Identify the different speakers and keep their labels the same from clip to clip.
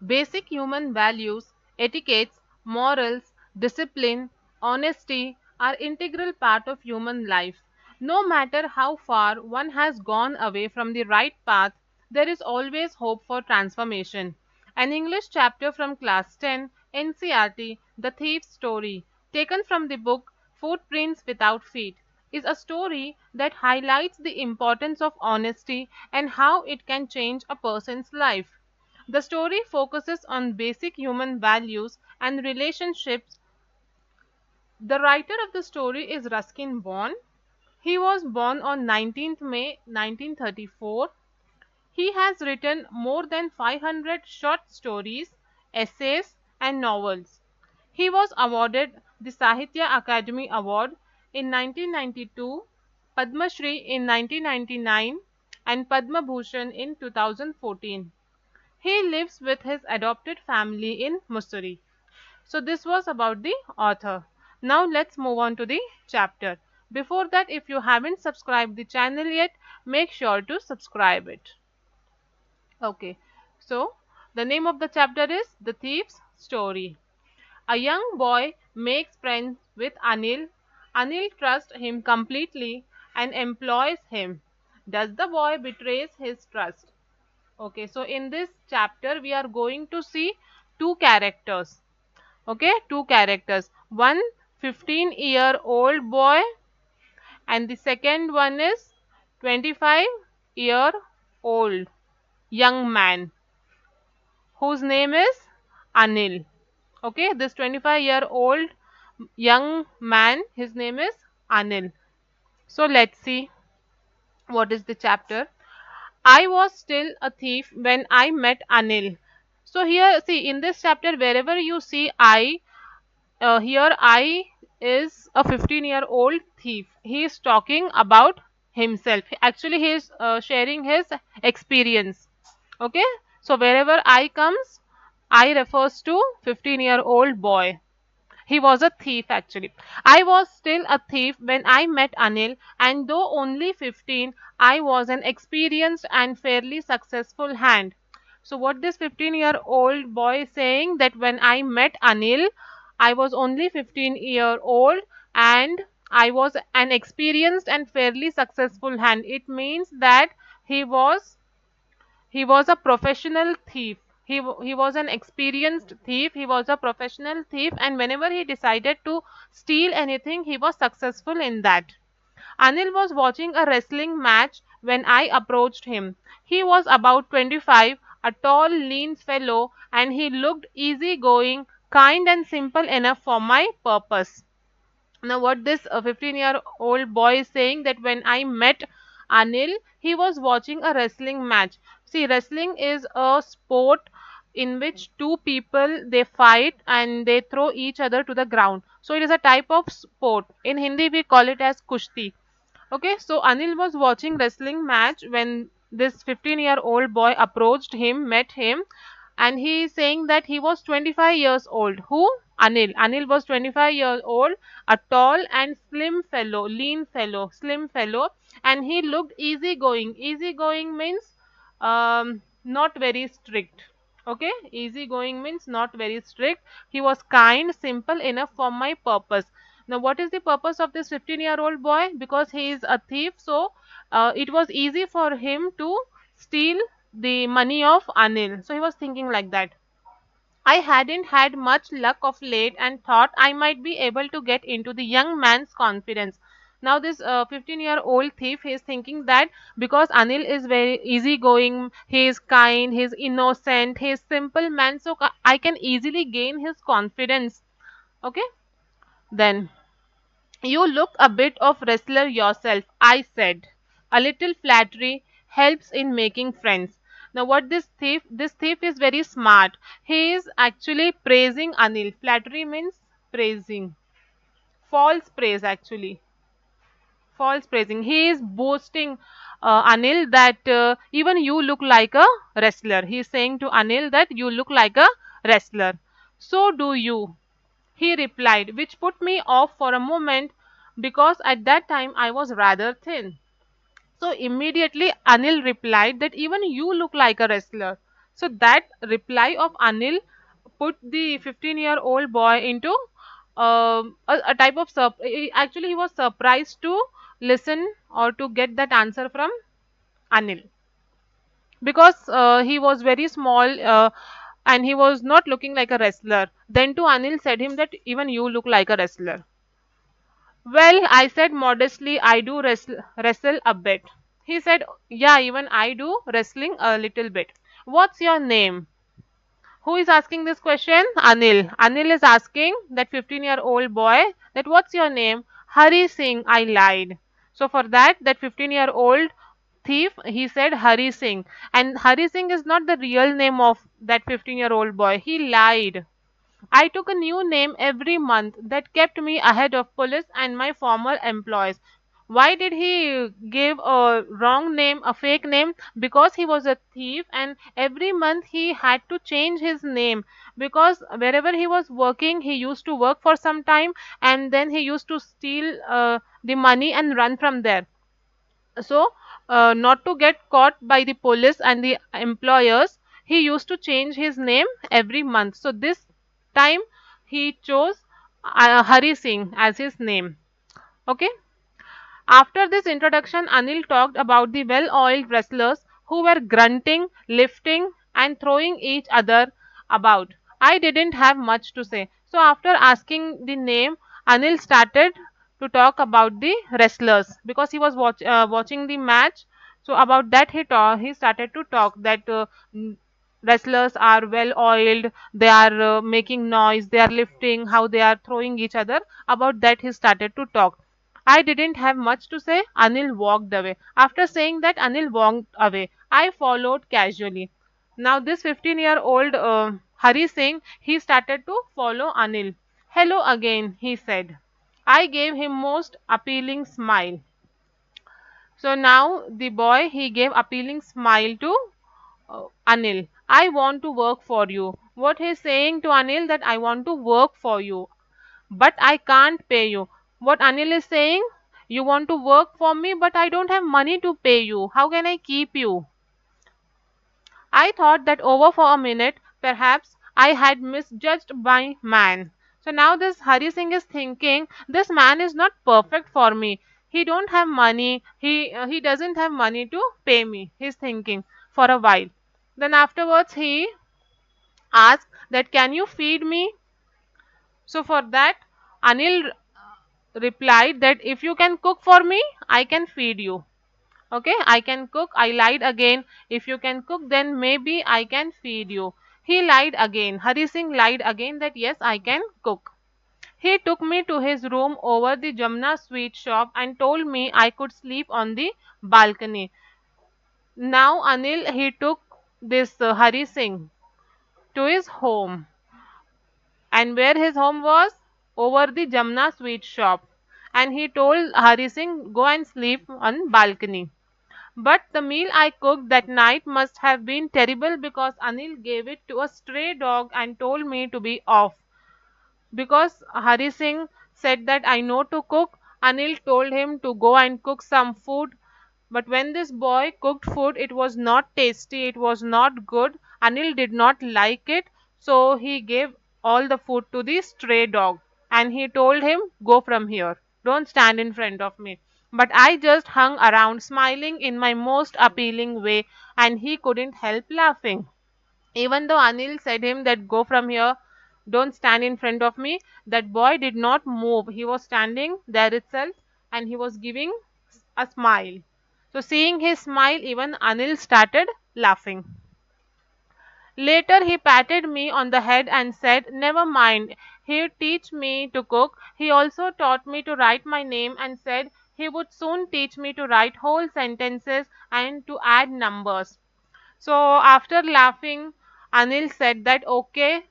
Speaker 1: Basic human values, etiquettes, morals, discipline, honesty are integral part of human life. No matter how far one has gone away from the right path, there is always hope for transformation. An English chapter from class 10 NCRT, The Thief's Story, taken from the book Footprints Without Feet, is a story that highlights the importance of honesty and how it can change a person's life. The story focuses on basic human values and relationships. The writer of the story is Ruskin Bond. He was born on 19th May 1934. He has written more than 500 short stories, essays, and novels. He was awarded the Sahitya Akademi Award in 1992, Padma Shri in 1999, and Padma Bhushan in 2014. He lives with his adopted family in Mussoorie. So this was about the author. Now let's move on to the chapter. Before that, if you haven't subscribed the channel yet, make sure to subscribe it. Okay, so the name of the chapter is The Thief's Story. A young boy makes friends with Anil. Anil trusts him completely and employs him. Does the boy betrays his trust? Okay, so in this chapter we are going to see two characters. Okay, two characters. One 15-year-old boy and the second one is 25-year-old young man whose name is Anil. Okay, this 25-year-old young man, his name is Anil. So let's see what is the chapter. I was still a thief when I met Anil. So here, see, in this chapter, wherever you see I, here I is a 15-year-old thief. He is talking about himself. Actually, he is sharing his experience. Okay, so wherever I comes, I refers to 15-year-old boy. He was a thief actually. I was still a thief when I met Anil, and though only 15, I was an experienced and fairly successful hand. So what this 15-year-old boy is saying, that when I met Anil, I was only 15-year-old and I was an experienced and fairly successful hand. It means that he was he was a professional thief. He was an experienced thief. He was a professional thief, and whenever he decided to steal anything, he was successful in that. Anil was watching a wrestling match when I approached him. He was about 25, a tall, lean fellow, and he looked easygoing, kind, and simple enough for my purpose. Now, what this 15-year-old boy is saying, that when I met Anil, he was watching a wrestling match. See, wrestling is a sport in which two people they fight and they throw each other to the ground. So it is a type of sport. In Hindi, we call it as kushti. Okay, so Anil was watching wrestling match when this 15-year-old boy approached him, met him, and he is saying that he was 25 years old. Who? Anil. Anil was 25 years old, a tall and slim fellow, lean fellow, slim fellow, and he looked easygoing. Easygoing means not very strict. Okay, easygoing means not very strict. He was kind, simple enough for my purpose. Now, what is the purpose of this 15-year-old boy? Because he is a thief, so it was easy for him to steal the money of Anil. So he was thinking like that. I hadn't had much luck of late and thought I might be able to get into the young man's confidence. Now this 15-year-old thief is thinking that because Anil is very easygoing, he is kind, he is innocent, he is simple man, so I can easily gain his confidence. Okay, then you look a bit of wrestler yourself, I said. A little flattery helps in making friends. Now what this thief is very smart. He is actually praising Anil. Flattery means praising. False praise actually. False praising. He is boasting Anil that even you look like a wrestler. He is saying to Anil that you look like a wrestler. So do you, he replied, which put me off for a moment because at that time I was rather thin. So immediately Anil replied that even you look like a wrestler. So that reply of Anil put the 15-year-old boy into a type of actually he was surprised to listen or to get that answer from Anil, because he was very small, and he was not looking like a wrestler. Then to Anil said him that even you look like a wrestler. Well, I said modestly, I do wrestle a bit. He said, yeah, even I do wrestling a little bit. What's your name? Who is asking this question? Anil. Anil is asking that 15-year-old boy that what's your name? Hari Singh. I lied. So for that, that 15-year-old thief, he said Hari Singh. And Hari Singh is not the real name of that 15-year-old boy. He lied. I took a new name every month that kept me ahead of police and my former employees. Why did he give a wrong name, a fake name? Because he was a thief, and every month he had to change his name, because wherever he was working, he used to work for some time and then he used to steal the money and run from there. So, not to get caught by the police and the employers, he used to change his name every month. So, this time he chose Hari Singh as his name. Okay. After this introduction, Anil talked about the well oiled wrestlers who were grunting, lifting, and throwing each other about. I didn't have much to say. So, after asking the name, Anil started to talk about the wrestlers because he was watching the match. So, about that, he started to talk that wrestlers are well oiled, they are making noise, they are lifting, how they are throwing each other. About that, he started to talk. I didn't have much to say. Anil walked away. After saying that, Anil walked away. I followed casually. Now, this 15-year-old Hari Singh, he started to follow Anil. Hello again, he said. I gave him most appealing smile. So now the boy, he gave appealing smile to Anil. I want to work for you. What he's saying to Anil that I want to work for you, but I can't pay you. What Anil is saying, you want to work for me, but I don't have money to pay you. How can I keep you? I thought that over for a minute, perhaps I had misjudged my man. So now this Hari Singh is thinking, this man is not perfect for me. He don't have money. He doesn't have money to pay me. He's thinking for a while. Then afterwards he asked that can you feed me? So for that Anil replied that if you can cook for me, I can feed you. Okay, I can cook. I lied again. If you can cook, then maybe I can feed you. He lied again. Hari Singh lied again that yes, I can cook. He took me to his room over the Jamna sweet shop and told me I could sleep on the balcony. Now Anil, he took this Hari Singh to his home, and where his home was, over the Jamna sweet shop, and he told Hari Singh go and sleep on balcony. But the meal I cooked that night must have been terrible because Anil gave it to a stray dog and told me to be off. Because Hari Singh said that I know to cook, Anil told him to go and cook some food. But when this boy cooked food, it was not tasty, it was not good. Anil did not like it, so he gave all the food to the stray dog and he told him, go from here, don't stand in front of me. But I just hung around smiling in my most appealing way and he couldn't help laughing. Even though Anil said him that go from here, don't stand in front of me, that boy did not move. He was standing there itself and he was giving a smile. So seeing his smile, even Anil started laughing. Later he patted me on the head and said, never mind, he'd teach me to cook. He also taught me to write my name and said he would soon teach me to write whole sentences and to add numbers. So after laughing, Anil said that okay,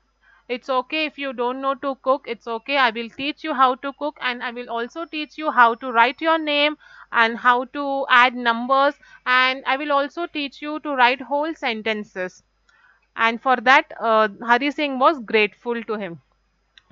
Speaker 1: it's okay if you don't know to cook, it's okay. I will teach you how to cook and I will also teach you how to write your name and how to add numbers, and I will also teach you to write whole sentences. And for that, Hari Singh was grateful to him.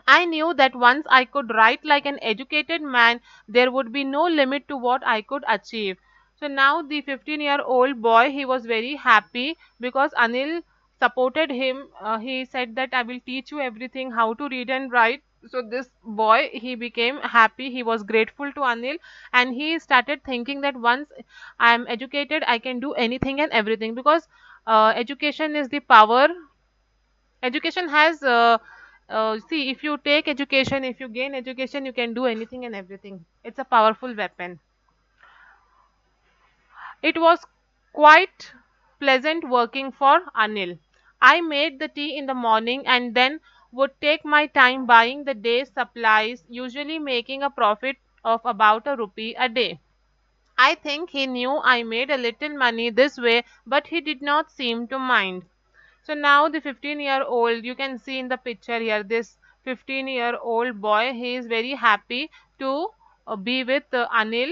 Speaker 1: I knew that once I could write like an educated man, there would be no limit to what I could achieve. So now the 15-year-old boy, he was very happy because Anil supported him. He said that I will teach you everything, how to read and write. So this boy, he became happy, he was grateful to Anil, and he started thinking that once I am educated, I can do anything and everything, because education is the power. Education has see, if you take education, if you gain education, you can do anything and everything. It's a powerful weapon. It was quite pleasant working for Anil. I made the tea in the morning and then would take my time buying the day's supplies, usually making a profit of about a rupee a day. I think he knew I made a little money this way, but he did not seem to mind. So now the 15-year-old, you can see in the picture here, this 15-year-old boy, he is very happy to be with Anil.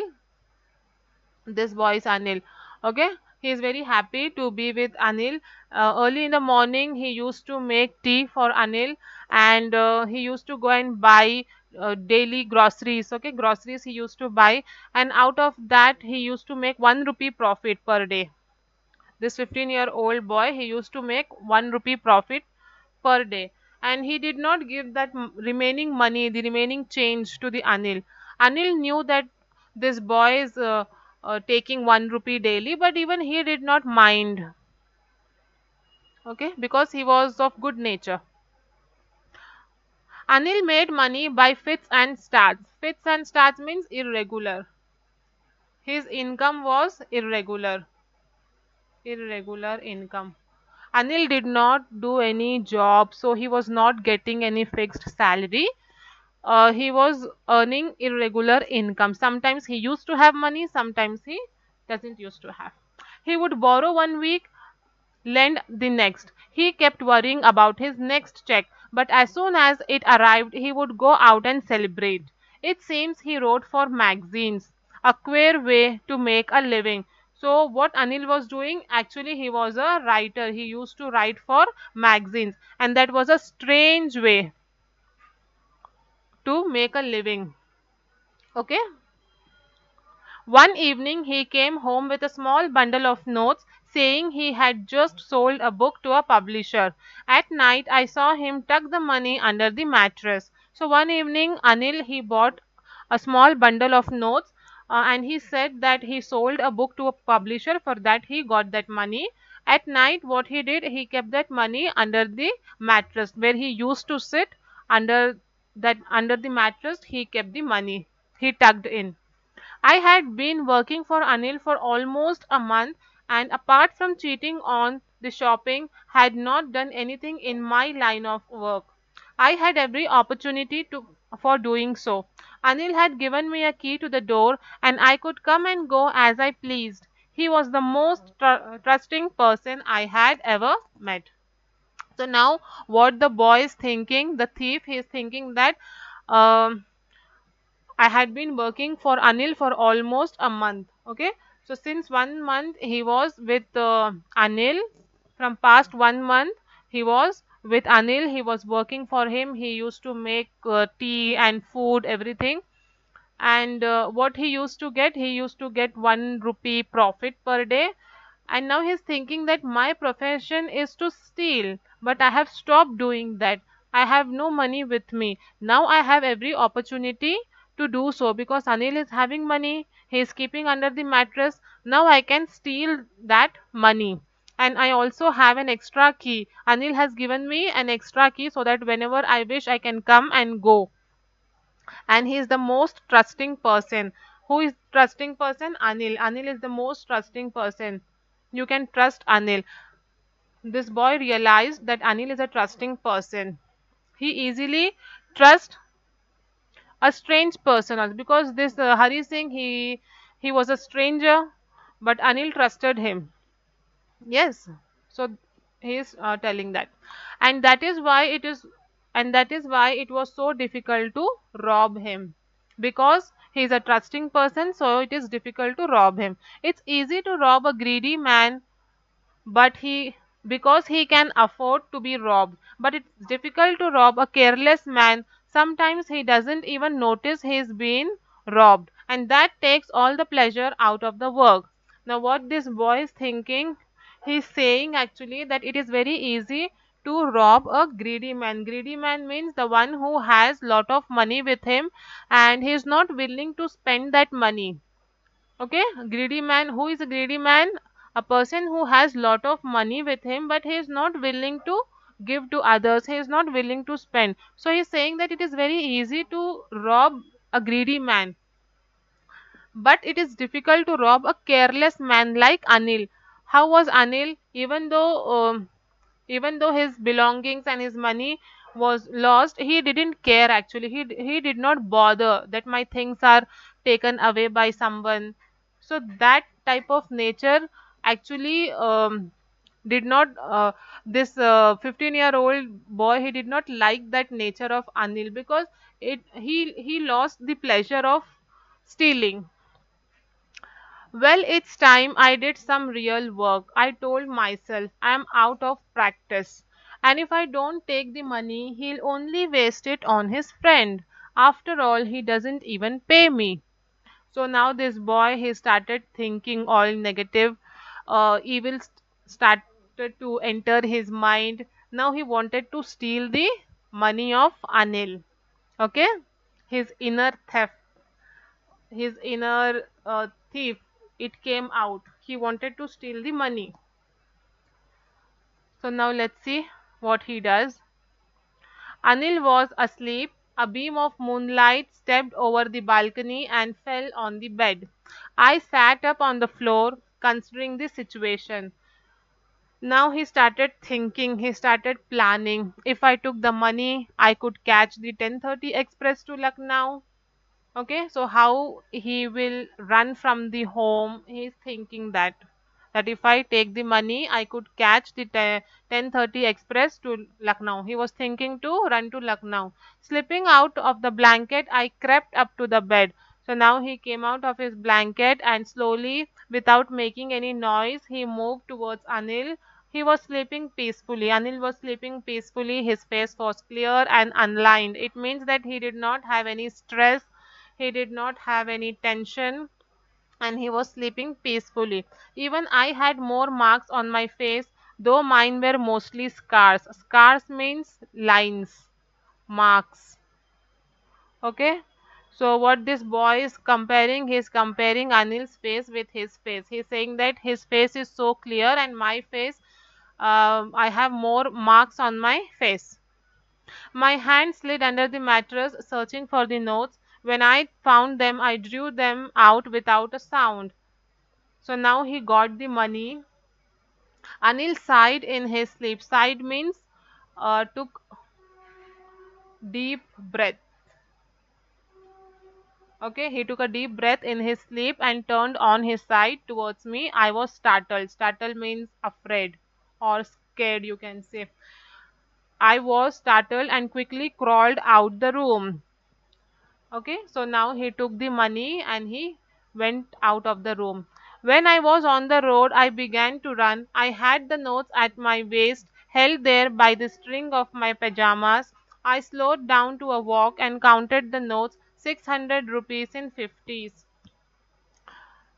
Speaker 1: This boy is Anil. Okay, he is very happy to be with Anil. Early in the morning, he used to make tea for Anil, and he used to go and buy daily groceries. Okay, groceries he used to buy, and out of that, he used to make 1 rupee profit per day. This 15-year-old boy, he used to make 1 rupee profit per day, and he did not give that remaining money, the remaining change, to the Anil. Anil knew that this boy is taking 1 rupee daily, but even he did not mind. Okay, because he was of good nature. Anil made money by fits and starts. Fits and starts means irregular. His income was irregular. Irregular income. Anil did not do any job, so he was not getting any fixed salary. He was earning irregular income. Sometimes he used to have money, sometimes he doesn't used to have. He would borrow 1 week, lend the next. He kept worrying about his next check, but as soon as it arrived, he would go out and celebrate. It seems he wrote for magazines, a queer way to make a living. So, what Anil was doing, actually, he was a writer. He used to write for magazines, and that was a strange way to make a living. Okay. One evening he came home with a small bundle of notes, saying he had just sold a book to a publisher. At night I saw him tuck the money under the mattress. So one evening Anil, he bought a small bundle of notes, and he said that he sold a book to a publisher. For that he got that money. At night what he did, he kept that money under the mattress where he used to sit. Under the mattress he kept the money. He tucked in. I had been working for Anil for almost a month, and apart from cheating on the shopping, had not done anything in my line of work. I had every opportunity for doing so. Anil had given me a key to the door, and I could come and go as I pleased. He was the most trusting person I had ever met. So now what the boy is thinking, the thief, he is thinking that um, I had been working for Anil for almost a month. Okay, so since 1 month he was with Anil. From past 1 month he was with Anil. He was working for him. He used to make tea and food, everything. And what he used to get 1 rupee profit per day. And now he's thinking that my profession is to steal, but I have stopped doing that. I have no money with me. Now I have every opportunity to do so, because Anil is having money, he is keeping under the mattress. Now I can steal that money. And I also have an extra key. Anil has given me an extra key so that whenever I wish I can come and go. And he is the most trusting person. Who is trusting person? Anil is the most trusting person. You can trust Anil. This boy realized that Anil is a trusting person. He easily trusts a strange person also, because this Hari Singh, he was a stranger, but Anil trusted him. Yes, so he is telling that, and that is why it was so difficult to rob him, because he is a trusting person. So it is difficult to rob him. It's easy to rob a greedy man, but he because he can afford to be robbed, but it's difficult to rob a careless man. Sometimes he doesn't even notice he's been robbed, and that takes all the pleasure out of the work. Now what this boy is thinking, He's saying actually that it is very easy to rob a greedy man. Greedy man means the one who has lot of money with him and he is not willing to spend that money. Okay, greedy man. Who is a greedy man? A person who has lot of money with him, but he is not willing to give to others. He is not willing to spend. So he is saying that it is very easy to rob a greedy man, but it is difficult to rob a careless man like Anil. How was Anil? Even though his belongings and his money was lost, he didn't care actually. He did not bother that my things are taken away by someone. So that type of nature actually did not this 15-year-old boy, he did not like that nature of Anil because he lost the pleasure of stealing. Well, it's time I did some real work. I told myself I'm out of practice. And if I don't take the money, he'll only waste it on his friend. After all, he doesn't even pay me. So now this boy, he started thinking all negative. Evil started to enter his mind. Now he wanted to steal the money of Anil. Okay? His inner theft, his inner thief, it came out. He wanted to steal the money. So now let's see what he does. Anil was asleep. A beam of moonlight stepped over the balcony and fell on the bed. I sat up on the floor considering the situation. Now he started thinking, he started planning. If I took the money, I could catch the 10:30 express to Lucknow. Okay, so how he will run from the home, he's thinking that if I take the money, I could catch the 10:30 express to Lucknow. He was thinking to run to Lucknow. Slipping out of the blanket, I crept up to the bed. So now he came out of his blanket and slowly, without making any noise, he moved towards Anil. He was sleeping peacefully. Anil was sleeping peacefully. His face was clear and unlined. It means that he did not have any stress, he did not have any tension, and he was sleeping peacefully. Even I had more marks on my face, though mine were mostly scars. Scars means lines, marks. Okay. So what this boy is comparing, he's comparing Anil's face with his face. He's saying that his face is so clear and my face, I have more marks on my face. My hand slid under the mattress, searching for the notes. When I found them, I drew them out without a sound. So now he got the money. Anil sighed in his sleep. Sighed means took deep breath. Okay, he took a deep breath in his sleep and turned on his side towards me. I was startled. Startled means afraid or scared, you can say. I was startled and quickly crawled out the room. Okay, so now he took the money and he went out of the room. When I was on the road, I began to run. I had the notes at my waist, held there by the string of my pajamas. I slowed down to a walk and counted the notes, 600 rupees in 50s.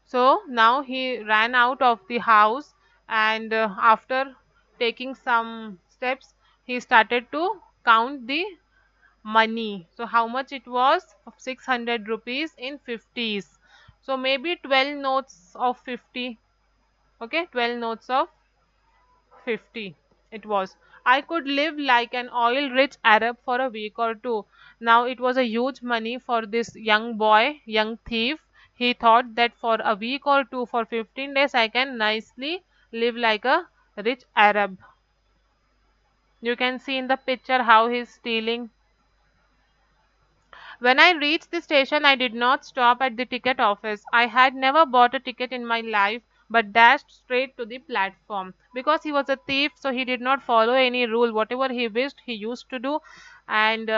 Speaker 1: So now he ran out of the house and after taking some steps, he started to count the money. So how much it was? 600 rupees in 50s. So maybe 12 notes of 50. Okay, 12 notes of 50 it was. I could live like an oil rich Arab for a week or two. Now it was a huge money for this young boy, young thief. He thought that for a week or two, for 15 days, I can nicely live like a rich Arab. You can see in the picture how he's stealing. When I reached the station, I did not stop at the ticket office. I had never bought a ticket in my life, but dashed straight to the platform. Because he was a thief, so he did not follow any rule. Whatever he wished, he used to do, and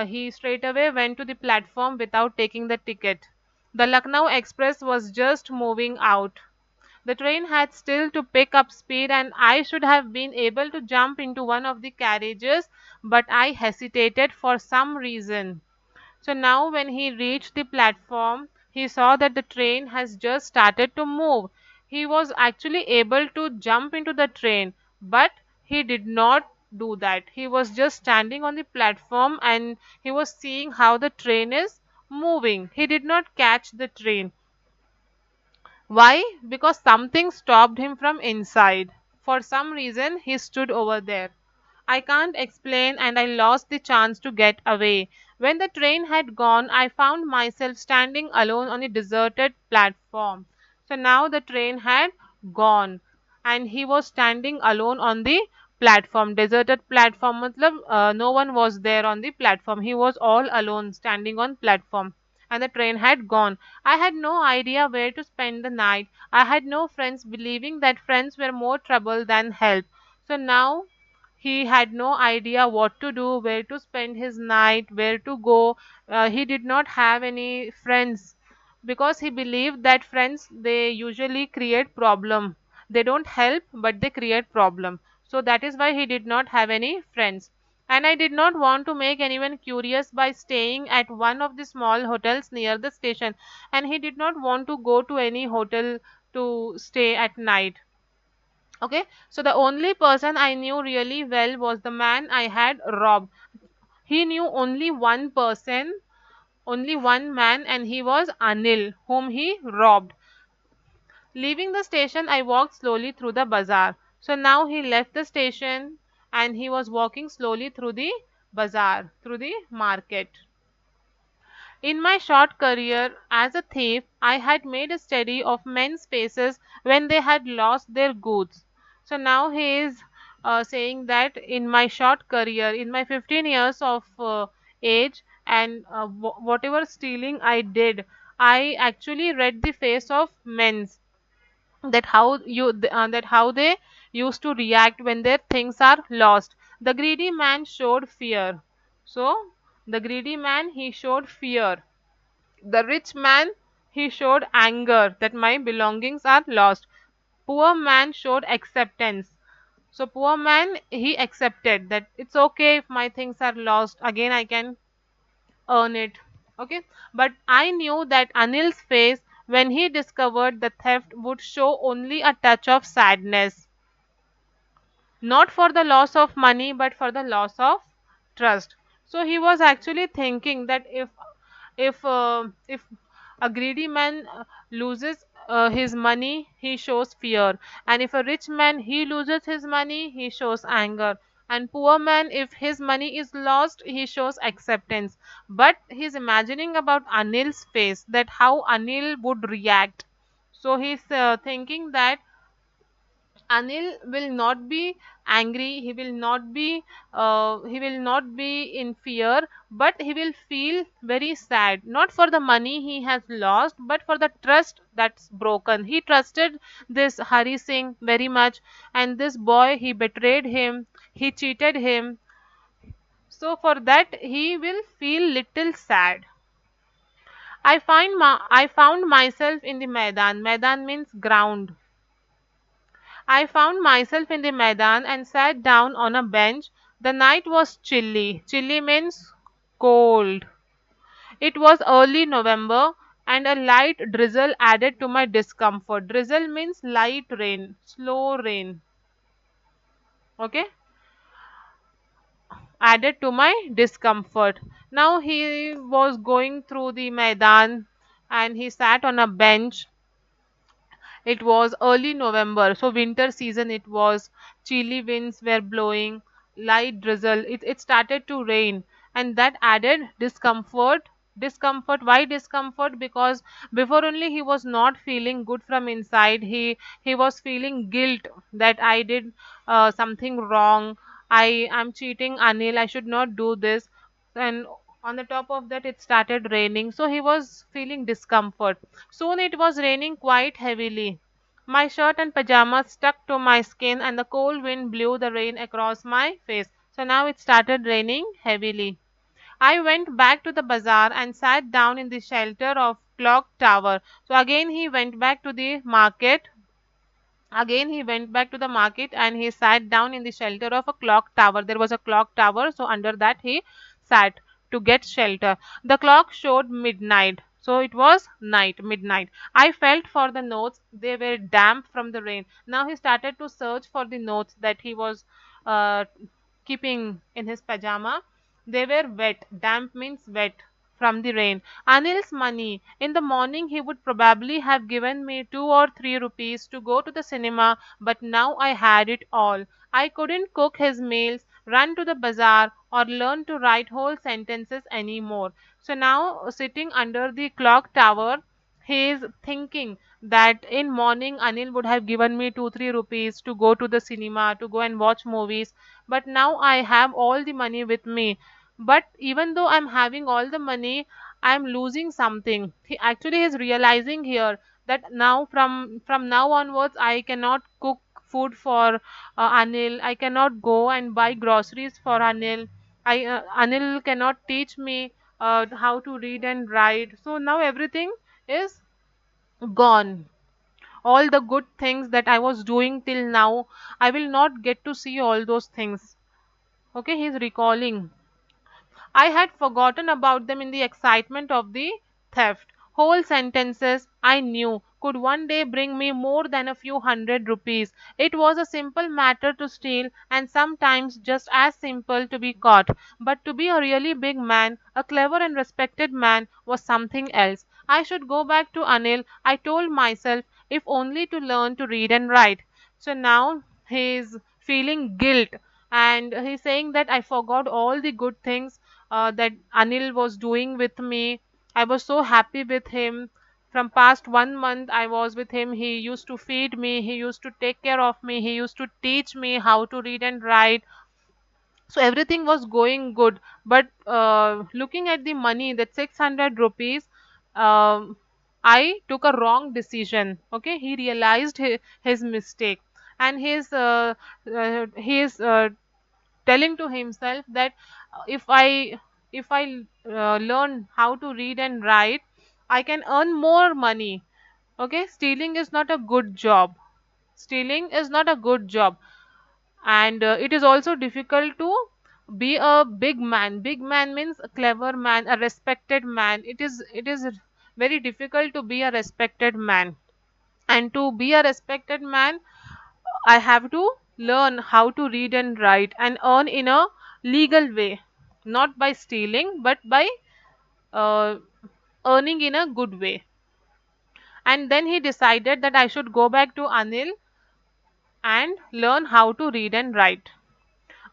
Speaker 1: he straight away went to the platform without taking the ticket. The Lucknow Express was just moving out. The train had still to pick up speed, and I should have been able to jump into one of the carriages, but I hesitated for some reason. So now when he reached the platform, he saw that the train has just started to move. He was actually able to jump into the train, but he did not do that. He was just standing on the platform and he was seeing how the train is moving. He did not catch the train. Why? Because something stopped him from inside. For some reason, he stood over there. I can't explain, and I lost the chance to get away. When the train had gone, I found myself standing alone on a deserted platform. So now the train had gone, and he was standing alone on the platform. Deserted platform, matlab, no one was there on the platform. He was all alone standing on platform, and the train had gone. I had no idea where to spend the night. I had no friends, believing that friends were more trouble than help. So now he had no idea what to do, where to spend his night, where to go. He did not have any friends because he believed that friends, they usually create problem. They don't help, but they create problem. So that is why he did not have any friends. And I did not want to make anyone curious by staying at one of the small hotels near the station. And he did not want to go to any hotel to stay at night. Okay, so the only person I knew really well was the man I had robbed. He knew only one person, only one man, and he was Anil, whom he robbed. Leaving the station, I walked slowly through the bazaar. So now he left the station and he was walking slowly through the bazaar, through the market. In my short career as a thief, I had made a study of men's faces when they had lost their goods. So now he is saying that in my short career, in my 15 years of age, and whatever stealing I did, I actually read the face of men's, that how they used to react when their things are lost. The greedy man showed fear. So the greedy man, he showed fear. The rich man, he showed anger that my belongings are lost. Poor man showed acceptance. So poor man, he accepted that it's okay if my things are lost. Again, I can earn it. Okay. But I knew that Anil's face when he discovered the theft would show only a touch of sadness, not for the loss of money but for the loss of trust. So he was actually thinking that if a greedy man loses his money, he shows fear, and if a rich man, he loses his money, he shows anger, and poor man, if his money is lost, he shows acceptance. But he's imagining about Anil's face, that how Anil would react. So he's thinking that Anil will not be angry, he will not be in fear, but he will feel very sad, not for the money he has lost, but for the trust that's broken. He trusted this Hari Singh very much, and this boy, he betrayed him, he cheated him. So for that, he will feel little sad. I found myself in the Maidan. Maidan means ground. I found myself in the Maidan and sat down on a bench. The night was chilly. Chilly means cold. It was early November and a light drizzle added to my discomfort. Drizzle means light rain, slow rain. Okay? Added to my discomfort. Now he was going through the Maidan and he sat on a bench. It was early November, so winter season it was. Chilly winds were blowing, light drizzle. It started to rain, and that added discomfort. Discomfort. Why discomfort? Because before only he was not feeling good from inside. He was feeling guilt that I did something wrong. I am cheating Anil. I should not do this. And on the top of that, it started raining. So he was feeling discomfort. Soon it was raining quite heavily. My shirt and pajamas stuck to my skin, and the cold wind blew the rain across my face. So now it started raining heavily. I went back to the bazaar and sat down in the shelter of clock tower. So again he went back to the market. Again he went back to the market and he sat down in the shelter of a clock tower. There was a clock tower, so under that he sat to get shelter. The clock showed midnight. So it was night, midnight. I felt for the notes. They were damp from the rain. Now he started to search for the notes that he was uh, keeping in his pajama. They were wet. Damp means wet from the rain. Anil's money. In the morning, he would probably have given me 2 or 3 rupees to go to the cinema, but now I had it all. I couldn't cook his meals, run to the bazaar, or learn to write whole sentences anymore. So now, sitting under the clock tower, he is thinking that in morning Anil would have given me 2 3 rupees to go to the cinema, to go and watch movies, but now I have all the money with me. But even though I'm having all the money, I'm losing something. He actually is realizing here that now from now onwards I cannot cook food for Anil. I cannot go and buy groceries for Anil. Anil cannot teach me how to read and write. So now everything is gone. All the good things that I was doing till now, I will not get to see all those things. Okay, he's recalling. I had forgotten about them in the excitement of the theft. Whole sentences I knew could one day bring me more than a few hundred rupees. It was a simple matter to steal, and sometimes just as simple to be caught. But to be a really big man, a clever and respected man, was something else. I should go back to Anil, I told myself, if only to learn to read and write. So now he is feeling guilt, and he's saying that I forgot all the good things that Anil was doing with me. I was so happy with him. From past 1 month, I was with him. He used to feed me. He used to take care of me. He used to teach me how to read and write. So everything was going good. But looking at the money, that 600 rupees, um, I took a wrong decision. Okay, he realized his mistake, and he is telling to himself that if I learn how to read and write, I can earn more money. Okay, stealing is not a good job. Stealing is not a good job, and it is also difficult to be a big man. Big man means a clever man, a respected man. It is very difficult to be a respected man, and to be a respected man, I have to learn how to read and write and earn in a legal way, not by stealing, but by uh, earning in a good way. And then he decided that I should go back to Anil and learn how to read and write.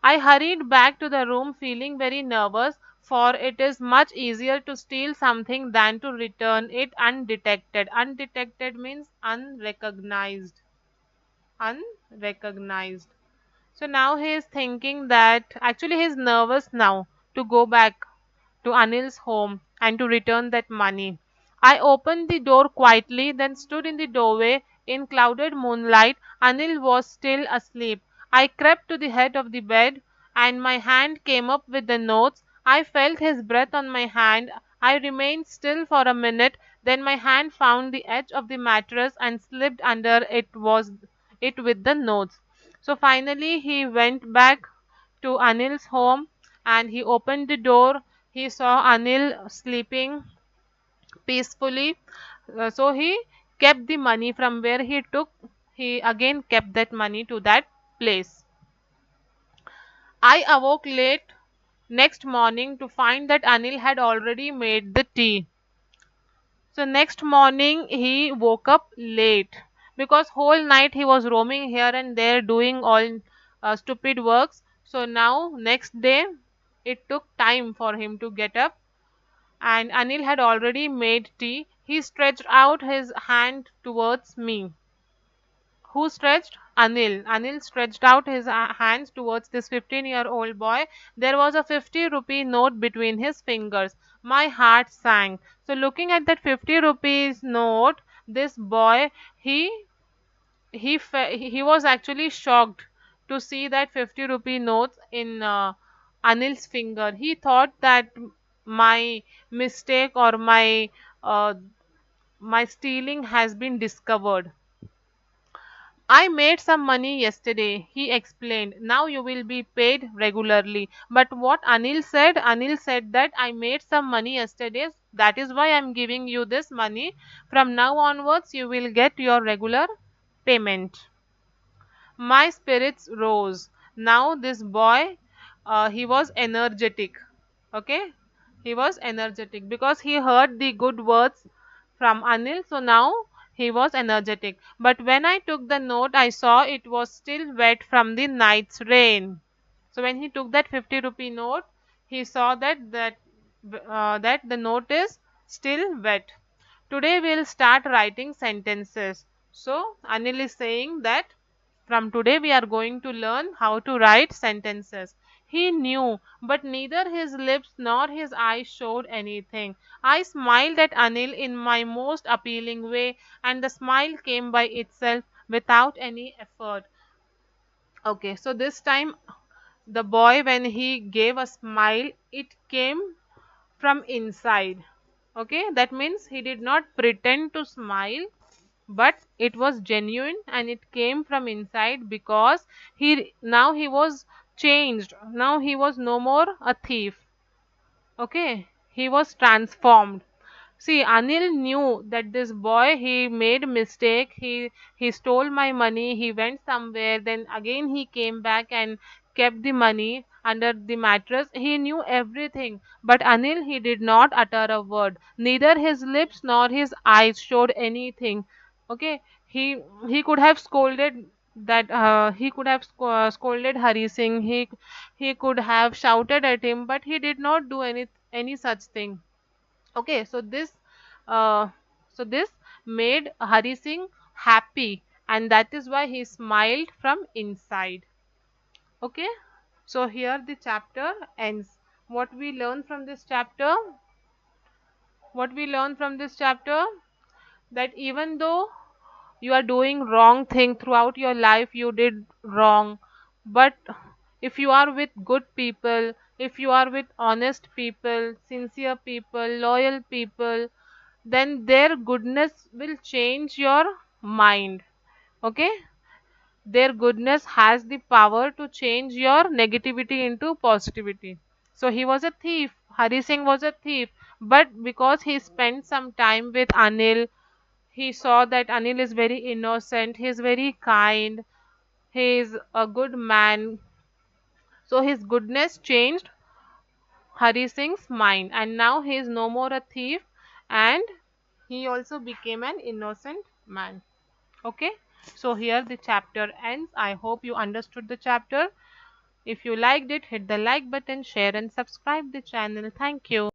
Speaker 1: I hurried back to the room feeling very nervous, for it is much easier to steal something than to return it undetected. Undetected means unrecognized. Unrecognized. So now he is thinking that actually he is nervous now to go back to Anil's home and to return that money. I opened the door quietly, then stood in the doorway. In clouded moonlight, Anil was still asleep. I crept to the head of the bed, and my hand came up with the notes. I felt his breath on my hand. I remained still for a minute, then my hand found the edge of the mattress and slipped under it with the notes. So finally he went back to Anil's home, and he opened the door. He saw Anil sleeping peacefully. So he kept the money from where he took. He again kept that money to that place. I awoke late next morning to find that Anil had already made the tea. So next morning he woke up late because whole night he was roaming here and there doing all stupid works. So now next day it took time for him to get up, and Anil had already made tea. He stretched out his hand towards me. Who stretched? Anil. Anil stretched out his hands towards this 15-year-old boy. There was a 50-rupee note between his fingers. My heart sank. So looking at that 50 rupees note, this boy, he was actually shocked to see that 50-rupee notes in Anil's finger. He thought that my mistake or uh, my stealing has been discovered. I made some money yesterday, he explained. Now you will be paid regularly. But what Anil said that I made some money yesterday. That is why I'm giving you this money. From now onwards, you will get your regular payment. My spirits rose. Now this boy, he was energetic. Okay, he was energetic because he heard the good words from Anil. So now he was energetic. But when I took the note, I saw it was still wet from the night's rain. So when he took that 50 rupee note, he saw that the note is still wet. Today we'll start writing sentences. So Anil is saying that from today we are going to learn how to write sentences. He knew, but neither his lips nor his eyes showed anything. I smiled at Anil in my most appealing way, and the smile came by itself without any effort. Okay, so this time the boy, when he gave a smile, it came from inside. Okay, that means he did not pretend to smile, but it was genuine and it came from inside because he was changed. Now he was no more a thief. Okay, he was transformed. See, Anil knew that this boy, he made mistake. He stole my money. He went somewhere. Then again he came back and kept the money under the mattress. He knew everything. But Anil, he did not utter a word. Neither his lips nor his eyes showed anything. Okay, he could have scolded scolded Hari Singh. He could have shouted at him, but he did not do any such thing. Okay, uh, so this made Hari Singh happy, and that is why he smiled from inside. Okay, so here the chapter ends. What we learn from this chapter? What we learn from this chapter? That even though you are doing wrong thing throughout your life, you did wrong, but if you are with good people, if you are with honest people, sincere people, loyal people, then their goodness will change your mind. Okay, their goodness has the power to change your negativity into positivity. So he was a thief, Hari Singh was a thief, but because he spent some time with Anil, he saw that Anil is very innocent, he is very kind, he is a good man. So his goodness changed Hari Singh's mind, and now he is no more a thief, and he also became an innocent man. Okay, so here the chapter ends. I hope you understood the chapter. If you liked it, hit the like button, share and subscribe the channel. Thank you.